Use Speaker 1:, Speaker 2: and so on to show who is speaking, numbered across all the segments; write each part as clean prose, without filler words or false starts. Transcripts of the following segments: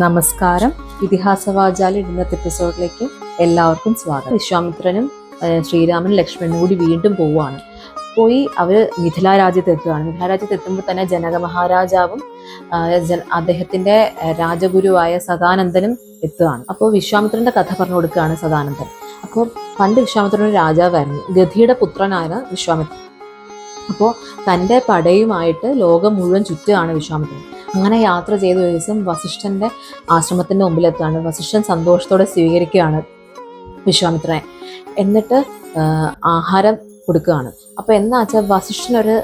Speaker 1: നമസ്കാരം. ഇതിഹാസവാചാലി ഇന്നത്തെ എപ്പിസോഡിലേക്ക് എല്ലാവർക്കും സ്വാഗതം. വിശ്വാമിത്രനും ശ്രീരാമനും ലക്ഷ്മണനും കൂടി വീണ്ടും പോവുകയാണ്. പോയി അവർ മിഥില രാജ്യത്ത് എത്തുകയാണ്. മിഥില രാജ്യത്ത് എത്തുമ്പോൾ തന്നെ ജനക മഹാരാജാവും അദ്ദേഹത്തിന്റെ രാജഗുരുവായ സദാനന്ദനും എത്തുകയാണ്. അപ്പോൾ വിശ്വാമിത്രന്റെ കഥ പറഞ്ഞു കൊടുക്കുകയാണ് സദാനന്ദൻ. അപ്പോൾ പണ്ട് വിശ്വാമിത്രൻ ഒരു രാജാവായിരുന്നു. ഗധിയുടെ പുത്രനാണ് വിശ്വാമിത്രൻ. അപ്പോൾ തൻ്റെ പടയുമായിട്ട് ലോകം മുഴുവൻ ചുറ്റുകയാണ് വിശ്വാമിത്രൻ. അങ്ങനെ യാത്ര ചെയ്ത ഒരു ദിവസം വസിഷ്ഠന്റെ ആശ്രമത്തിന്റെ മുമ്പിലെത്താണ്. വസിഷ്ഠൻ സന്തോഷത്തോടെ സ്വീകരിക്കുകയാണ് വിശ്വാമിത്രനെ. എന്നിട്ട് ആഹാരം കൊടുക്കുകയാണ്. അപ്പോൾ എന്താ വെച്ചാൽ വസിഷ്ഠനൊരു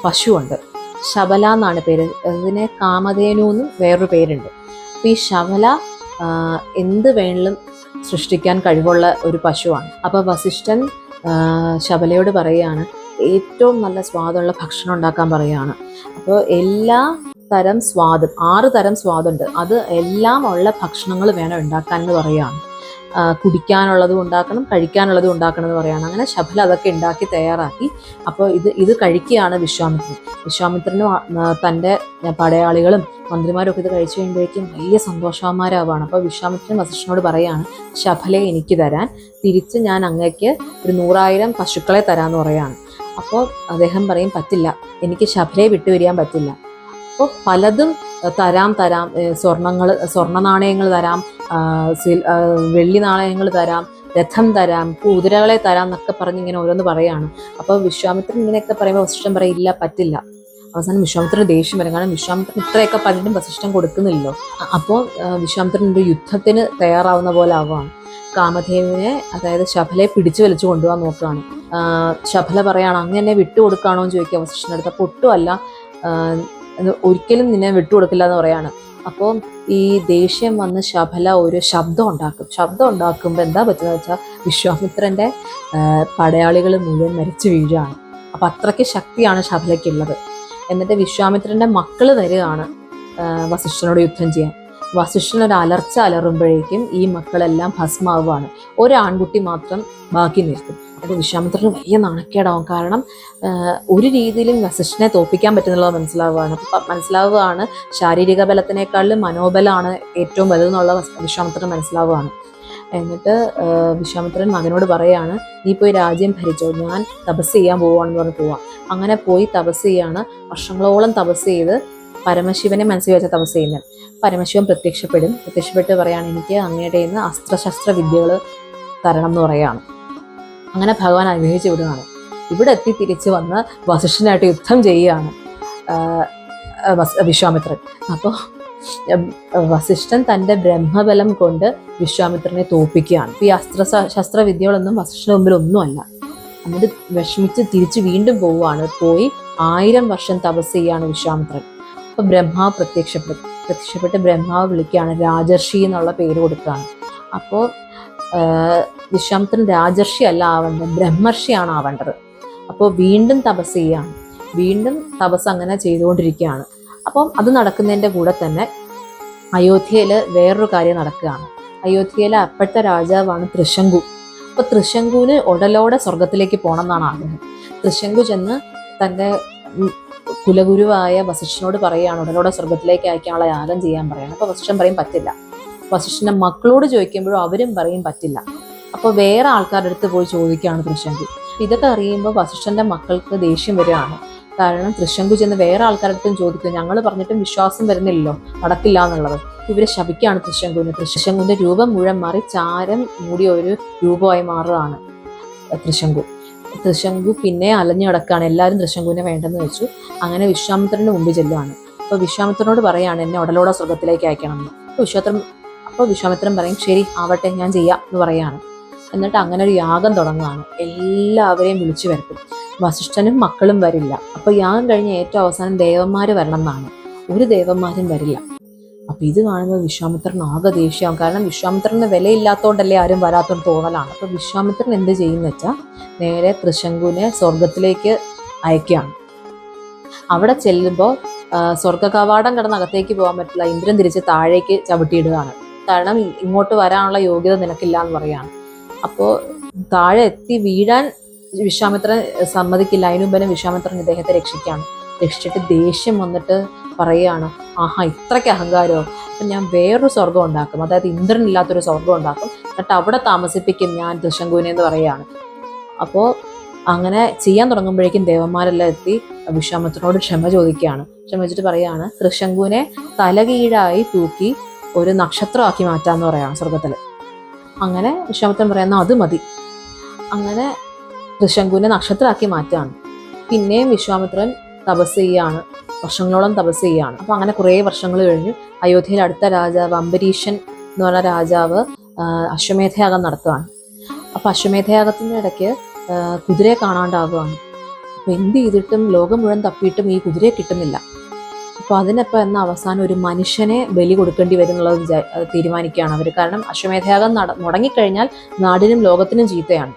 Speaker 1: പശുവുണ്ട്, ശബല എന്നാണ് പേര്. അതിന് കാമധേനു എന്നും വേറൊരു പേരുണ്ട്. അപ്പോൾ ഈ ശബല എന്ത് വേണമെങ്കിലും സൃഷ്ടിക്കാൻ കഴിവുള്ള ഒരു പശുവാണ്. അപ്പോൾ വസിഷ്ഠൻ ശബലയോട് പറയുകയാണ് ഏറ്റവും നല്ല സ്വാദുള്ള ഭക്ഷണം ഉണ്ടാക്കാൻ പറയുകയാണ്. അപ്പോൾ എല്ലാ തരം സ്വാദും 6 തരം സ്വാദുണ്ട്, അത് എല്ലാം ഉള്ള ഭക്ഷണങ്ങൾ വേണം ഉണ്ടാക്കാൻ എന്ന് പറയുകയാണ്. കുടിക്കാനുള്ളതും ഉണ്ടാക്കണം, കഴിക്കാനുള്ളതും ഉണ്ടാക്കണം എന്ന് പറയുകയാണ്. അങ്ങനെ ശബല അതൊക്കെ ഉണ്ടാക്കി തയ്യാറാക്കി. അപ്പോൾ ഇത് കഴിക്കുകയാണ് വിശ്വാമിത്രൻ. വിശ്വാമിത്രനും തൻ്റെ പടയാളികളും മന്ത്രിമാരും ഒക്കെ ഇത് കഴിച്ചു കഴിയുമ്പോഴേക്കും വലിയ സന്തോഷവാന്മാരാവാണ്. അപ്പോൾ വിശ്വാമിത്രൻ വസിഷ്ഠനോട് പറയുകയാണ് ശബലയെ എനിക്ക് തരാൻ, തിരിച്ച് ഞാൻ അങ്ങേക്ക് ഒരു 100,000 പശുക്കളെ തരാമെന്ന് പറയുകയാണ്. അപ്പോൾ അദ്ദേഹം പറയും പറ്റില്ല, എനിക്ക് ശബലയെ വിട്ടുപിരിയാൻ പറ്റില്ല. അപ്പോൾ പലതും തരാം, സ്വർണ്ണ നാണയങ്ങൾ തരാം, വെള്ളി നാണയങ്ങൾ തരാം, രഥം തരാം, കുതിരകളെ തരാം എന്നൊക്കെ പറഞ്ഞ് ഇങ്ങനെ ഓരോന്ന് പറയാണ്. അപ്പോൾ വിശ്വാമിത്രൻ ഇങ്ങനെയൊക്കെ പറയുമ്പോൾ വസിഷ്ഠൻ പറയില്ല, പറ്റില്ല. അവസാനം വിശ്വാമിത്രന് ദേഷ്യം വരും. കാരണം വിശ്വാമിത്രൻ ഇത്രയൊക്കെ പലരും വസിഷ്ഠൻ കൊടുക്കുന്നില്ലല്ലോ. അപ്പോൾ വിശ്വാമിത്രൻ ഒരു യുദ്ധത്തിന് തയ്യാറാവുന്ന പോലെ ആവുകയാണ്. കാമധേനുവിനെ, അതായത് ശബലയെ പിടിച്ചു വലിച്ചു കൊണ്ടുപോകാൻ നോക്കുകയാണ്. ശബല പറയാണ് അങ്ങനെ വിട്ടുകൊടുക്കുകയാണോ എന്ന് ചോദിക്കുക വസിഷ്ഠൻ്റെ അടുത്ത്. അപ്പോൾ ഒട്ടുമല്ല, ഒരിക്കലും നിന്നെ വിട്ടുകൊടുക്കില്ല എന്ന് പറയാണ്. അപ്പോൾ ഈ ദേഷ്യം വന്ന് ശബല ഒരു ശബ്ദം ഉണ്ടാക്കുമ്പോൾ എന്താ പറ്റുന്നത് വെച്ചാൽ വിശ്വാമിത്രൻ്റെ പടയാളികൾ മുഴുവൻ മരിച്ചു വീഴുകയാണ്. അപ്പം അത്രയ്ക്ക് ശക്തിയാണ് ശബലയ്ക്കുള്ളത്. എന്നിട്ട് വിശ്വാമിത്രൻ്റെ മക്കൾ വരികയാണ് വസിഷ്ഠനോട് യുദ്ധം ചെയ്യാൻ. വസിഷ്ഠനൊരു അലർച്ച അലറുമ്പോഴേക്കും ഈ മക്കളെല്ലാം ഭസ്മാവുകയാണ്. ഒരു ആൺകുട്ടി മാത്രം ബാക്കി നിൽക്കും. അപ്പോൾ വിശ്വാമിത്രന് വലിയ നാണക്കേടാവും. കാരണം ഒരു രീതിയിലും വസിഷ്ഠനെ തോൽപ്പിക്കാൻ പറ്റുന്നുള്ളത് മനസ്സിലാവുകയാണ്. ശാരീരിക ബലത്തിനേക്കാളും മനോബലമാണ് ഏറ്റവും വലുതെന്നുള്ള വിശ്വാമിത്രൻ മനസ്സിലാവുകയാണ്. എന്നിട്ട് വിശ്വാമിത്രൻ മകനോട് പറയാണ് നീ പോയി രാജ്യം ഭരിച്ചോ, ഞാൻ തപസ് ചെയ്യാൻ പോവുകയാണെന്ന് പറഞ്ഞ് പോവാം. അങ്ങനെ പോയി തപസ് ചെയ്യാണ്. വർഷങ്ങളോളം തപസ് ചെയ്ത് പരമശിവനെ മനസ്സിൽ വെച്ച തപസ് ചെയ്യുന്നത്. പരമശിവൻ പ്രത്യക്ഷപ്പെട്ട് പറയാണ് എനിക്ക് അങ്ങയുടെ നിന്ന് അസ്ത്രശസ്ത്ര വിദ്യകൾ തരണം എന്ന് പറയാണ്. അങ്ങനെ ഭഗവാൻ അനുഗ്രഹിച്ചു വിടുകയാണ്. ഇവിടെ എത്തി തിരിച്ച് വന്ന് വസിഷ്ഠനായിട്ട് യുദ്ധം ചെയ്യുകയാണ് വിശ്വാമിത്രൻ. അപ്പോൾ വസിഷ്ഠൻ തൻ്റെ ബ്രഹ്മബലം കൊണ്ട് വിശ്വാമിത്രനെ തോൽപ്പിക്കുകയാണ്. ഈ ശസ്ത്ര വിദ്യകളൊന്നും വസിഷ്ഠന് മുമ്പിൽ ഒന്നുമല്ല. എന്നിട്ട് വിഷമിച്ച് തിരിച്ച് വീണ്ടും പോയി 1000 വർഷം തപസ് ചെയ്യാണ് വിശ്വാമിത്രൻ. അപ്പോൾ ബ്രഹ്മാവ് പ്രത്യക്ഷപ്പെട്ട് ബ്രഹ്മാവ് വിളിക്കുകയാണ്, രാജർഷി എന്നുള്ള പേര് കൊടുക്കുകയാണ്. അപ്പോൾ വിശ്വാമിത്രൻ രാജർഷി അല്ല ആവേണ്ടത്, ബ്രഹ്മർഷിയാണ് ആവേണ്ടത്. അപ്പോൾ വീണ്ടും തപസ് ചെയ്യാണ്. വീണ്ടും തപസ് അങ്ങനെ ചെയ്തുകൊണ്ടിരിക്കുകയാണ്. അപ്പം അത് നടക്കുന്നതിൻ്റെ കൂടെ തന്നെ അയോധ്യയിൽ വേറൊരു കാര്യം നടക്കുകയാണ്. അയോധ്യയിലെ അപ്പോഴത്തെ രാജാവാണ് ത്രിശങ്കു. അപ്പോൾ ത്രിശങ്കുവിന് ഉടലോടെ സ്വർഗത്തിലേക്ക് പോകണം എന്നാണ് ആഗ്രഹം. ത്രിശങ്കു ചെന്ന് തൻ്റെ കുലഗുരുവായ വസിഷ്ഠനോട് പറയുകയാണ് ഉടലോടെ സ്വർഗത്തിലേക്ക് അയക്കാനുള്ള യാഗം ചെയ്യാൻ പറയണം. അപ്പോൾ വസിഷ്ഠൻ പറയും പറ്റില്ല. വസിഷ്ഠൻ്റെ മക്കളോട് ചോദിക്കുമ്പോഴും അവരും പറയും പറ്റില്ല. അപ്പോൾ വേറെ ആൾക്കാരുടെ അടുത്ത് പോയി ചോദിക്കുകയാണ് ത്രിശങ്കു. ഇതൊക്കെ അറിയുമ്പോൾ വസിഷ്ഠൻ്റെ മക്കൾക്ക് ദേഷ്യം വരികയാണ്. കാരണം ത്രിശങ്കു ചെന്ന് വേറെ ആൾക്കാരുടെ അടുത്തും ചോദിക്കും, ഞങ്ങൾ പറഞ്ഞിട്ടും വിശ്വാസം വരുന്നില്ലല്ലോ, നടക്കില്ല എന്നുള്ളത്. ഇവരെ ശപിക്കുകയാണ് ത്രിശങ്കുവിന്. ത്രിശങ്കുവിൻ്റെ രൂപം മുഴുവൻ മാറി ചാരം മൂടിയ ഒരു രൂപമായി മാറുകയാണ് ത്രിശങ്കു പിന്നെ അലഞ്ഞു കിടക്കുകയാണ്. എല്ലാവരും ത്രിശങ്കുവിനെ വേണ്ടെന്ന് വെച്ചു. അങ്ങനെ വിശ്വാമിത്രൻ്റെ മുമ്പിൽ ചെല്ലുകയാണ്. അപ്പോൾ വിശ്വാമിത്രനോട് പറയാണ് എന്നെ ഉടലോടെ സ്വർഗത്തിലേക്ക് അയക്കണം എന്ന്. അപ്പോൾ വിശ്വാമിത്രൻ പറയും ശരി ആവട്ടെ, ഞാൻ ചെയ്യാം എന്ന് പറയാണ്. എന്നിട്ട് അങ്ങനെ ഒരു യാഗം തുടങ്ങുകയാണ്. എല്ലാവരെയും വിളിച്ചു വരുത്തും. വസിഷ്ഠനും മക്കളും വരില്ല. അപ്പോൾ യാഗം കഴിഞ്ഞ് ഏറ്റവും അവസാനം ദേവന്മാർ വരണം എന്നാണ്. ഒരു ദേവന്മാരും വരില്ല. അപ്പോൾ ഇത് കാണുമ്പോൾ വിശ്വാമിത്രൻ ആകെ ദേഷ്യമാവും. കാരണം വിശ്വാമിത്രന് വിലയില്ലാത്തതുകൊണ്ടല്ലേ ആരും വരാത്തൊരു തോന്നലാണ്. അപ്പോൾ വിശ്വാമിത്രൻ എന്ത് ചെയ്യുന്ന വെച്ചാൽ നേരെ ത്രിശങ്കുവിനെ സ്വർഗത്തിലേക്ക് അയക്കുകയാണ്. അവിടെ ചെല്ലുമ്പോൾ സ്വർഗ കവാടം കടന്ന് അകത്തേക്ക് പോകാൻ പറ്റില്ല. ഇന്ദ്രൻ തിരിച്ച് താഴേക്ക് ചവിട്ടിയിടുകയാണ്. കാരണം ഇങ്ങോട്ട് വരാനുള്ള യോഗ്യത നിനക്കില്ല എന്ന് പറയാണ്. അപ്പോൾ താഴെ എത്തി വീഴാൻ വിശ്വാമിത്രൻ സമ്മതിക്കില്ല. അതിനു മുമ്പേ വിശ്വാമിത്രൻ ഇദ്ദേഹത്തെ രക്ഷിക്കുകയാണ്. രക്ഷിച്ചിട്ട് ദേഷ്യം വന്നിട്ട് പറയുകയാണ്, ആഹാ ഇത്രയ്ക്ക് അഹങ്കാരമോ, അപ്പം ഞാൻ വേറൊരു സ്വർഗം ഉണ്ടാക്കും, അതായത് ഇന്ദ്രനില്ലാത്തൊരു സ്വർഗം ഉണ്ടാക്കും, എന്നിട്ട് അവിടെ താമസിപ്പിക്കും ഞാൻ തൃശങ്കുവിനെ എന്ന് പറയുകയാണ്. അപ്പോൾ അങ്ങനെ ചെയ്യാൻ തുടങ്ങുമ്പോഴേക്കും ദേവന്മാരെല്ലാം എത്തി വിശ്വാമിത്രനോട് ക്ഷമ ചോദിക്കുകയാണ്. ക്ഷമ വെച്ചിട്ട് പറയുകയാണ്, തൃശങ്കുവിനെ തലകീഴായി തൂക്കി ഒരു നക്ഷത്രമാക്കി മാറ്റാമെന്ന് പറയുകയാണ് സ്വർഗത്തിൽ. അങ്ങനെ വിശ്വാമിത്രൻ പറയുന്ന അത് മതി. അങ്ങനെ തൃശങ്കുവിനെ നക്ഷത്രമാക്കി മാറ്റാണ്. പിന്നെയും വിശ്വാമിത്രൻ തപസ് ചെയ്യാണ്, വർഷങ്ങളോളം തപസ് ചെയ്യാണ്. അപ്പം അങ്ങനെ കുറേ വർഷങ്ങൾ കഴിഞ്ഞു. അയോധ്യയിൽ അടുത്ത രാജാവ് അംബരീഷൻ എന്ന് പറഞ്ഞ രാജാവ് അശ്വമേധയാഗം നടത്തുകയാണ്. അപ്പം അശ്വമേധയാഗത്തിൻ്റെ ഇടയ്ക്ക് കുതിരയെ കാണാണ്ടാവുകയാണ്. അപ്പം എന്ത് ചെയ്തിട്ടും ലോകം മുഴുവൻ തപ്പിയിട്ടും ഈ കുതിരയെ കിട്ടുന്നില്ല. അപ്പോൾ അതിനപ്പോൾ എന്ന അവസാനം ഒരു മനുഷ്യനെ ബലി കൊടുക്കേണ്ടി വരും എന്നുള്ളത് തീരുമാനിക്കുകയാണ് അവർ. കാരണം അശ്വമേധയാഗം മുടങ്ങിക്കഴിഞ്ഞാൽ നാടിനും ലോകത്തിനും ചീത്തയാണ്.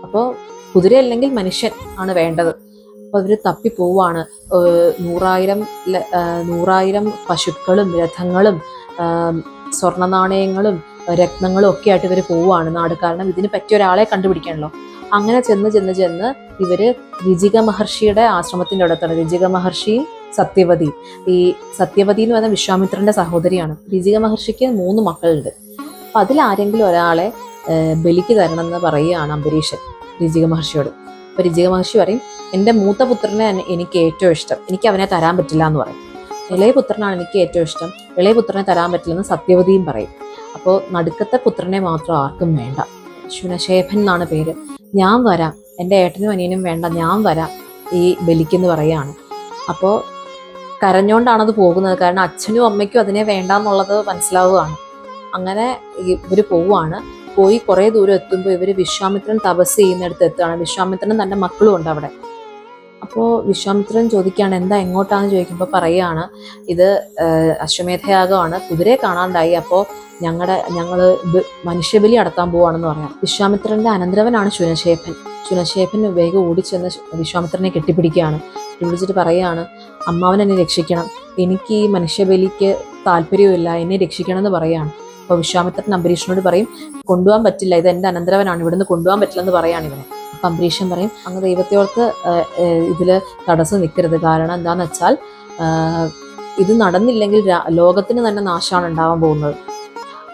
Speaker 1: അപ്പോൾ കുതിരയല്ലെങ്കിൽ മനുഷ്യൻ ആണ് വേണ്ടത്. അപ്പോൾ അവർ തപ്പി പോവാണ്. 100,000 പശുക്കളും രഥങ്ങളും സ്വർണ്ണ നാണയങ്ങളും രത്നങ്ങളും ഒക്കെ ആയിട്ട് ഇവർ പോവുകയാണ് നാട്. കാരണം ഇതിന് പറ്റിയ ഒരാളെ കണ്ടുപിടിക്കണല്ലോ. അങ്ങനെ ചെന്ന് ഇവര് ഋചിക മഹർഷിയുടെ ആശ്രമത്തിൻ്റെ അടുത്താണ്. ഋചിക മഹർഷിയും സത്യവതി. ഈ സത്യവതി എന്ന് പറയുന്ന വിശ്വാമിത്രന്റെ സഹോദരിയാണ്. ഋചിക മഹർഷിക്ക് 3 മക്കളുണ്ട്. അപ്പം അതിലാരെങ്കിലും ഒരാളെ ബലിക്ക് തരണം എന്ന് പറയുകയാണ് അംബരീഷൻ ഋചിക മഹർഷിയോട്. അപ്പോൾ ഋചിക മഹർഷി പറയും, എൻ്റെ മൂത്ത പുത്രനെ എനിക്ക് ഏറ്റവും ഇഷ്ടം, എനിക്ക് അവനെ തരാൻ പറ്റില്ല എന്ന് പറയും. ഇളയ പുത്രനാണ് എനിക്ക് ഏറ്റവും ഇഷ്ടം, ഇളയ പുത്രനെ തരാൻ പറ്റില്ലെന്ന് സത്യവതിയും പറയും. അപ്പോൾ നടുക്കത്തെ പുത്രനെ മാത്രം ആർക്കും വേണ്ട, ശുനശേഖൻ എന്നാണ് പേര്, ഞാൻ വരാം, എൻ്റെ ഏട്ടനും അനിയനും വേണ്ട, ഞാൻ വരാം ഈ ബലിക്കെന്ന് പറയുകയാണ്. അപ്പോൾ കരഞ്ഞോണ്ടാണത് പോകുന്നത്. കാരണം അച്ഛനും അമ്മയ്ക്കും അതിനെ വേണ്ടാന്നുള്ളത് മനസ്സിലാവുകയാണ്. അങ്ങനെ ഇവർ പോവുകയാണ്. പോയി കുറേ ദൂരം എത്തുമ്പോൾ ഇവർ വിശ്വാമിത്രൻ തപസ് ചെയ്യുന്നിടത്ത് എത്തുകയാണ്. വിശ്വാമിത്രനും തൻ്റെ മക്കളും ഉണ്ട് അവിടെ. അപ്പോൾ വിശ്വാമിത്രൻ ചോദിക്കുകയാണ്, എന്താ എങ്ങോട്ടാണെന്ന് ചോദിക്കുമ്പോൾ പറയുകയാണ്, ഇത് അശ്വമേധയാഗമാണ്, കുതിരയെ കാണാണ്ടായി, അപ്പോൾ ഞങ്ങൾ ഇത് മനുഷ്യബലി നടത്താൻ പോവാണെന്ന് പറയാം. വിശ്വാമിത്രന്റെ അനന്തരവനാണ് ശുനശേഖൻ. ശുനശേഖൻ വേഗം ഓടിച്ചെന്ന് വിശ്വാമിത്രനെ കെട്ടിപ്പിടിക്കുകയാണ്. വിളിച്ചിട്ട് പറയുകയാണ്, അമ്മാവൻ എന്നെ രക്ഷിക്കണം, എനിക്ക് ഈ മനുഷ്യബലിക്ക് താല്പര്യമില്ല, എന്നെ രക്ഷിക്കണം എന്ന് പറയുകയാണ്. അപ്പോൾ വിശ്വാമിത്രൻ അംബരീഷനോട് പറയും, കൊണ്ടുപോകാൻ പറ്റില്ല, ഇത് എൻ്റെ അനന്തരവനാണ്, ഇവിടുന്ന് കൊണ്ടുപോകാൻ പറ്റില്ലെന്ന് പറയാണ് ഇവനെ. അപ്പം അംബരീഷൻ പറയും, അങ്ങ് ദൈവത്തോർക്ക് ഇതിൽ തടസ്സം നിൽക്കരുത്, കാരണം എന്താണെന്ന് വെച്ചാൽ ഇത് നടന്നില്ലെങ്കിൽ ലോകത്തിന് തന്നെ നാശമാണ് ഉണ്ടാവാൻ പോകുന്നത്,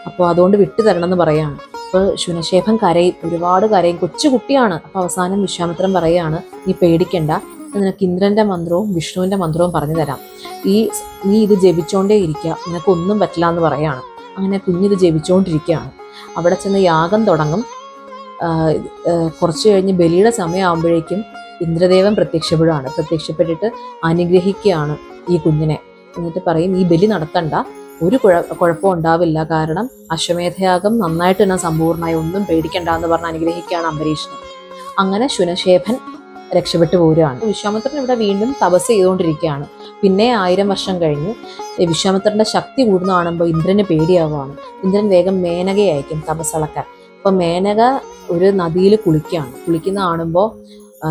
Speaker 1: അപ്പോൾ അതുകൊണ്ട് വിട്ടു തരണം എന്ന് പറയാണ്. അപ്പോൾ ശുനശേഖൻ കരയും, ഒരുപാട് കരയും, കൊച്ചു കുട്ടിയാണ്. അപ്പോൾ അവസാനം വിശ്വാമിത്രൻ പറയുകയാണ്, നീ പേടിക്കണ്ട, നിനക്ക് ഇന്ദ്രൻ്റെ മന്ത്രവും വിഷ്ണുവിൻ്റെ മന്ത്രവും പറഞ്ഞു തരാം, നീ ഇത് ജപിച്ചോണ്ടേ ഇരിക്കുക, നിനക്കൊന്നും പറ്റില്ല എന്ന് പറയാണ്. അങ്ങനെ കുഞ്ഞിത് ജപിച്ചുകൊണ്ടിരിക്കുകയാണ്. അവിടെ ചെന്ന് യാഗം തുടങ്ങും. കുറച്ച് കഴിഞ്ഞ് ബലിയുടെ സമയമാകുമ്പോഴേക്കും ഇന്ദ്രദേവൻ പ്രത്യക്ഷപ്പെട്ടിട്ട് അനുഗ്രഹിക്കുകയാണ് ഈ കുഞ്ഞിനെ. എന്നിട്ട് പറയും, ഈ ബലി നടത്തണ്ട, ഒരു കുഴപ്പവും ഉണ്ടാവില്ല, കാരണം അശ്വമേധയാഗം നന്നായിട്ട് തന്നെ സമ്പൂർണ്ണമായി, ഒന്നും പേടിക്കണ്ട എന്ന് പറഞ്ഞ് അനുഗ്രഹിക്കുകയാണ് അംബരീഷനെ. അങ്ങനെ ശുനശേഖൻ രക്ഷപ്പെട്ടു പോരുകയാണ്. വിശ്വാമിത്രൻ ഇവിടെ വീണ്ടും തപസ് ചെയ്തുകൊണ്ടിരിക്കുകയാണ്. പിന്നെ 1000 വർഷം കഴിഞ്ഞു. വിശ്വാമിത്രന്റെ ശക്തി കൂടുന്ന കാണുമ്പോൾ ഇന്ദ്രന് പേടിയാവുകയാണ്. ഇന്ദ്രൻ വേഗം മേനകയെ അയക്കും തപസ്സളക്കാൻ. അപ്പം മേനക ഒരു നദിയിൽ കുളിക്കുന്ന കാണുമ്പോൾ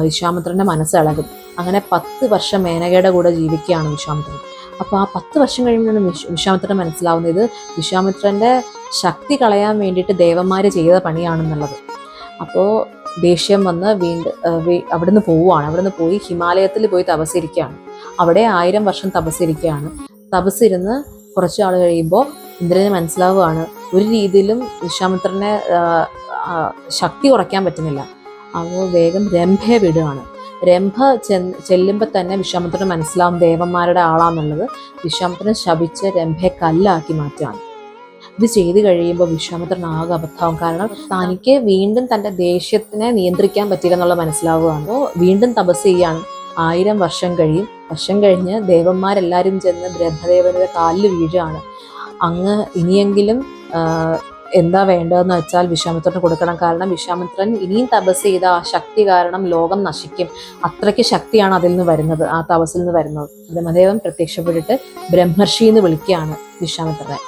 Speaker 1: വിശ്വാമിത്രന്റെ മനസ്സിളകും. അങ്ങനെ 10 വർഷം മേനകയുടെ കൂടെ ജീവിക്കുകയാണ് വിശ്വാമിത്രൻ. അപ്പോൾ ആ 10 വർഷം കഴിയുമ്പോഴാണ് വിശ്വാമിത്രൻ മനസ്സിലാവുന്നത് ഇത് വിശ്വാമിത്രന്റെ ശക്തി കളയാൻ വേണ്ടിയിട്ട് ദേവന്മാർ ചെയ്ത പണിയാണെന്നുള്ളത്. അപ്പോൾ ദേഷ്യം വന്ന് അവിടുന്ന് പോയി ഹിമാലയത്തിൽ പോയി തപസ്സിരിക്കുകയാണ്. അവിടെ 1000 വർഷം തപസ്സിരിക്കുകയാണ്. തപസ്സിരുന്ന് കുറച്ച് നാൾ കഴിയുമ്പോൾ ഇന്ദ്രന് മനസ്സിലാവുകയാണ്, ഒരു രീതിയിലും വിശ്വാമിത്രനെ ശക്തി കുറയ്ക്കാൻ പറ്റുന്നില്ല. അപ്പോൾ വേഗം രംഭയെ വിടുകയാണ്. രംഭ ചെല്ലുമ്പോൾ തന്നെ വിശ്വാമിത്രന് മനസ്സിലാവും ദേവന്മാരുടെ ആളാന്നുള്ളത്. വിശ്വാമിത്രൻ ശപിച്ച് രംഭയെ കല്ലാക്കി മാറ്റുകയാണ്. ഇത് ചെയ്ത് കഴിയുമ്പോൾ വിശ്വാമിത്രൻ ആകെ അബദ്ധാവും. കാരണം തനിക്ക് വീണ്ടും തൻ്റെ ദേഷ്യത്തിനെ നിയന്ത്രിക്കാൻ പറ്റില്ല എന്നുള്ള മനസ്സിലാവുകയാണ്. അപ്പോൾ വീണ്ടും തപസ് ചെയ്യാണ്. 1000 വർഷം കഴിഞ്ഞ് ദേവന്മാരെല്ലാവരും ചെന്ന് ബ്രഹ്മദേവന്റെ കാലിൽ വീഴുകയാണ്. അങ്ങ് ഇനിയെങ്കിലും എന്താ വേണ്ടതെന്ന് വെച്ചാൽ വിശ്വാമിത്രന് കൊടുക്കണം, കാരണം വിശ്വാമിത്രൻ ഇനിയും തപസ് ചെയ്ത ആ ശക്തി കാരണം ലോകം നശിക്കും, അത്രയ്ക്ക് ശക്തിയാണ് അതിൽ നിന്ന് വരുന്നത്, ആ തപസ്സിൽ നിന്ന് വരുന്നത്. ബ്രഹ്മദേവൻ പ്രത്യക്ഷപ്പെട്ടിട്ട് ബ്രഹ്മർഷി എന്ന് വിളിക്കുകയാണ് വിശ്വാമിത്രനെ.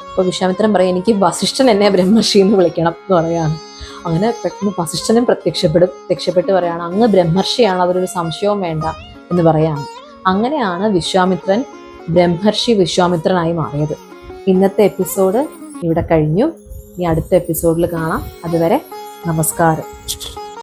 Speaker 1: അപ്പോൾ വിശ്വാമിത്രൻ പറയും, എനിക്ക് വസിഷ്ഠൻ എന്നെ ബ്രഹ്മർഷി എന്ന് വിളിക്കണം എന്ന് പറയാണ്. അങ്ങനെ പെട്ടെന്ന് വസിഷ്ഠനും പ്രത്യക്ഷപ്പെട്ട് പറയാണ്, അങ്ങ് ബ്രഹ്മർഷിയാണ്, അതൊരു സംശയവും വേണ്ട എന്ന് പറയാണ്. അങ്ങനെയാണ് വിശ്വാമിത്രൻ ബ്രഹ്മർഷി വിശ്വാമിത്രനായി മാറിയത്. ഇന്നത്തെ എപ്പിസോഡ് ഇവിടെ കഴിഞ്ഞു. ഇനി അടുത്ത എപ്പിസോഡിൽ കാണാം. അതുവരെ നമസ്കാരം.